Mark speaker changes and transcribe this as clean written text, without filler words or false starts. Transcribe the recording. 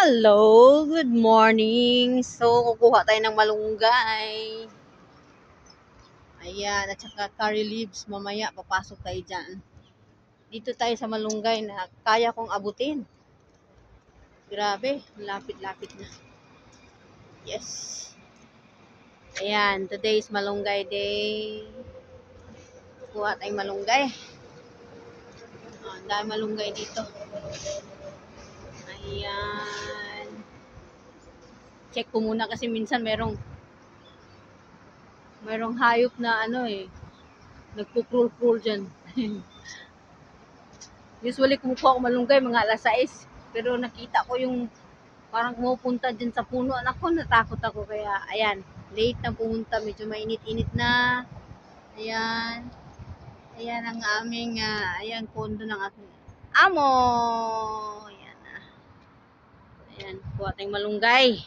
Speaker 1: Hello, good morning. So, kukuha tayo ng malunggay. Ayan, at saka curry leaves. Mamaya, papasok tayo dyan. Dito tayo sa malunggay na kaya kong abutin. Grabe, lapit-lapit na. Yes. Ayan, today is malunggay day. Kuha tayong malunggay. Ang dami malunggay dito. Ayan. Check ko muna kasi minsan merong hayop na nagpo-crawl dyan. Usually kumukuha ko malunggay mga alas 6. Pero nakita ko yung parang pumupunta dyan sa puno. Ako, natakot ako. Kaya, ayan, late na pumunta. Medyo mainit-init na. Ayan. Ayan ang aming, ayan, kondo ng ating amo. Ayan na. Ayan, kuha tayong malunggay.